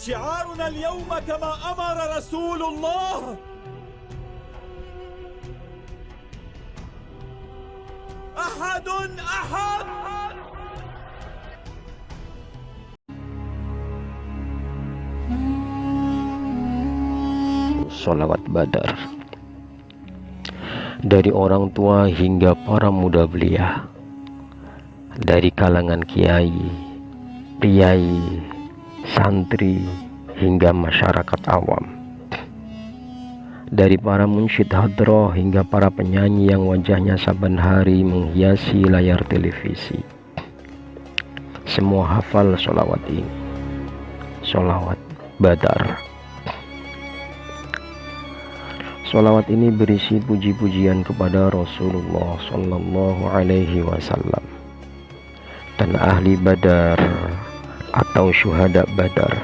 شعارنا اليوم كما أمر رسول الله. أحد أحد. Sholawat Badar. Dari orang tua hingga para muda belia, dari kalangan kiai, priai, santri, hingga masyarakat awam, dari para munsyid hadroh hingga para penyanyi yang wajahnya saban hari menghiasi layar televisi, semua hafal sholawat ini, sholawat Badar. Sholawat ini berisi puji-pujian kepada Rasulullah Sallallahu Alaihi Wasallam dan ahli Badar atau syuhada Badar,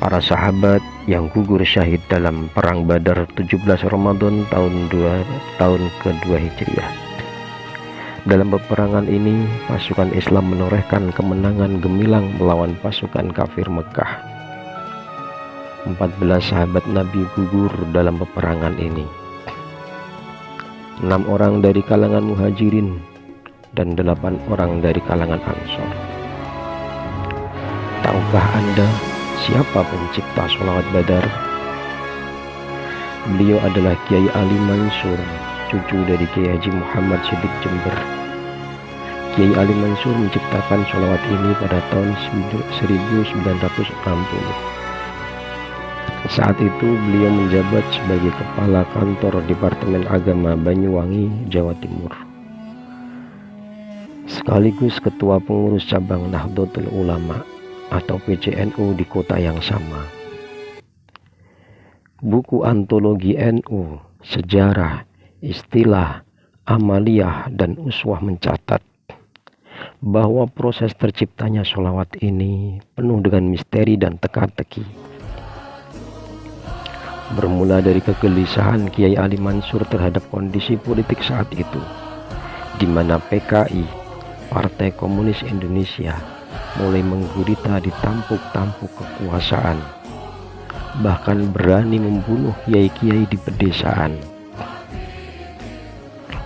para sahabat yang gugur syahid dalam perang Badar 17 Ramadan tahun kedua Hijriah. Dalam peperangan ini, pasukan Islam menorehkan kemenangan gemilang melawan pasukan kafir Mekah. 14 sahabat Nabi gugur dalam peperangan ini. 6 orang dari kalangan Muhajirin dan 8 orang dari kalangan Ansor. Tahukah Anda siapa pencipta sholawat Badar? Beliau adalah Kiai Ali Mansur, cucu dari Kiai Haji Muhammad Siddiq Jember. Kiai Ali Mansur menciptakan sholawat ini pada tahun 1960. Saat itu beliau menjabat sebagai Kepala Kantor Departemen Agama Banyuwangi, Jawa Timur, sekaligus Ketua Pengurus Cabang Nahdlatul Ulama atau PCNU di kota yang sama. Buku antologi NU, sejarah, istilah, amaliyah, dan uswah mencatat bahwa proses terciptanya sholawat ini penuh dengan misteri dan teka-teki. Bermula dari kegelisahan Kiai Ali Mansur terhadap kondisi politik saat itu, di mana PKI, Partai Komunis Indonesia, mulai menggurita di tampuk-tampuk kekuasaan, bahkan berani membunuh kiai-kiai di pedesaan.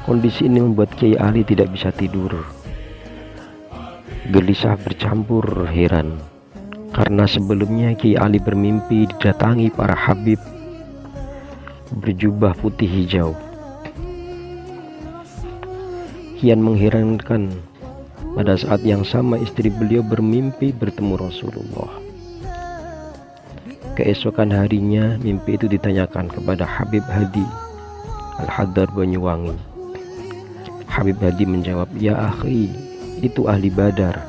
Kondisi ini membuat Kiai Ali tidak bisa tidur. Gelisah bercampur heran, karena sebelumnya Kiai Ali bermimpi didatangi para habib berjubah putih hijau. Kian mengherankan, pada saat yang sama istri beliau bermimpi bertemu Rasulullah. Keesokan harinya mimpi itu ditanyakan kepada Habib Hadi Al-Haddar Banyuwangi. Habib Hadi menjawab, "Ya akhi, itu ahli Badar."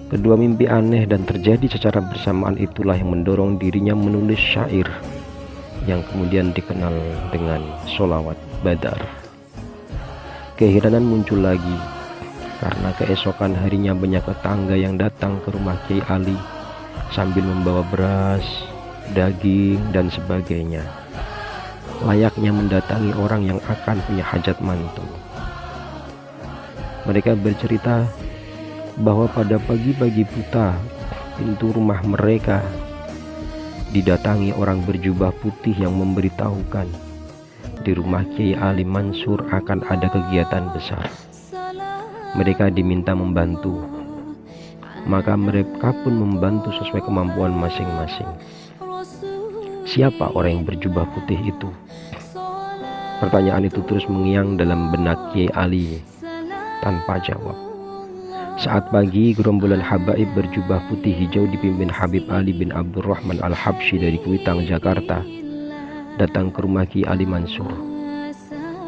Kedua mimpi aneh dan terjadi secara bersamaan itulah yang mendorong dirinya menulis syair yang kemudian dikenal dengan sholawat Badar. Keheranan muncul lagi karena keesokan harinya banyak tetangga yang datang ke rumah Kiai Ali sambil membawa beras, daging, dan sebagainya, layaknya mendatangi orang yang akan punya hajat mantu. Mereka bercerita bahwa pada pagi-pagi buta, pintu rumah mereka didatangi orang berjubah putih yang memberitahukan di rumah Kiai Ali Mansur akan ada kegiatan besar. Mereka diminta membantu, maka mereka pun membantu sesuai kemampuan masing-masing. Siapa orang yang berjubah putih itu? Pertanyaan itu terus mengiang dalam benak Kiai Ali tanpa jawab. Saat pagi, gerombolan habaib berjubah putih hijau dipimpin Habib Ali bin Abdurrahman Al-Habsyi dari Kuitang, Jakarta, datang ke rumah Kiai Ali Mansur.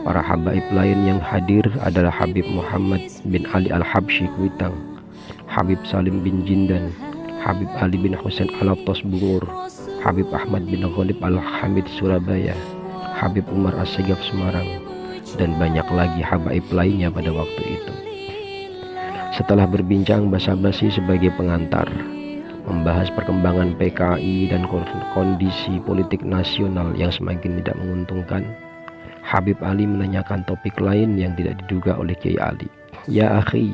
Para habaib lain yang hadir adalah Habib Muhammad bin Ali Al-Habsyi Kuitang, Habib Salim bin Jindan, Habib Ali bin Husain Alatos Bungur, Habib Ahmad bin Ghalib Al-Hamid Surabaya, Habib Umar As-Segaf Semarang, dan banyak lagi habaib lainnya pada waktu itu. Setelah berbincang basa-basi sebagai pengantar, membahas perkembangan PKI dan kondisi politik nasional yang semakin tidak menguntungkan, Habib Ali menanyakan topik lain yang tidak diduga oleh Kiai Ali. "Ya akhi,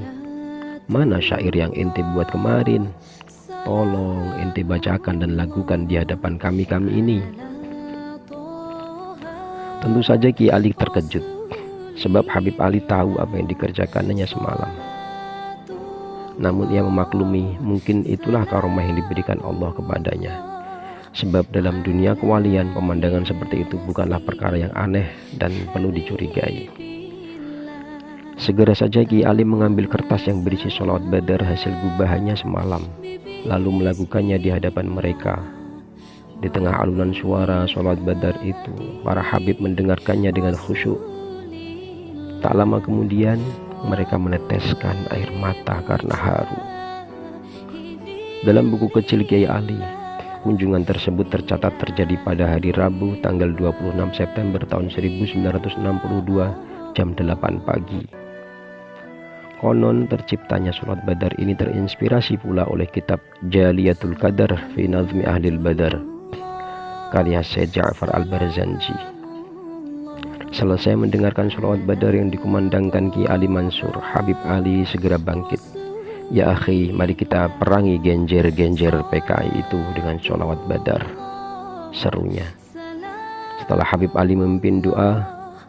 mana syair yang ente buat kemarin? Tolong ente bacakan dan lakukan di hadapan kami ini. Tentu saja Kiai Ali terkejut, sebab Habib Ali tahu apa yang dikerjakannya semalam. Namun ia memaklumi mungkin itulah karomah yang diberikan Allah kepadanya. Sebab dalam dunia kewalian pemandangan seperti itu bukanlah perkara yang aneh dan perlu dicurigai. Segera saja Kiai Ali mengambil kertas yang berisi sholawat badar hasil gubahannya semalam, lalu melakukannya di hadapan mereka. Di tengah alunan suara sholawat badar itu, para habib mendengarkannya dengan khusyuk. Tak lama kemudian mereka meneteskan air mata karena haru. Dalam buku kecil Kiai Ali, kunjungan tersebut tercatat terjadi pada hari Rabu tanggal 26 September tahun 1962 jam 8 pagi. Konon terciptanya sholat badar ini terinspirasi pula oleh kitab Jaliyatul Qadar fi Nazmi Ahlil Badar karya Syed Ja'far Al-Barzanji. Selesai mendengarkan sholawat badar yang dikumandangkan Kiai Ali Mansur, Habib Ali segera bangkit. Ya akhi, mari kita perangi genjer-genjer PKI itu dengan sholawat badar, serunya. Setelah Habib Ali memimpin doa,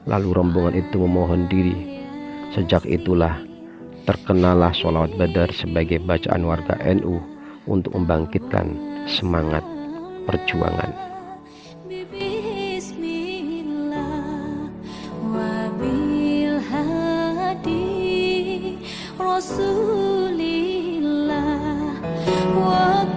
lalu rombongan itu memohon diri. Sejak itulah terkenalah sholawat badar sebagai bacaan warga NU untuk membangkitkan semangat perjuangan. Rasulillah wa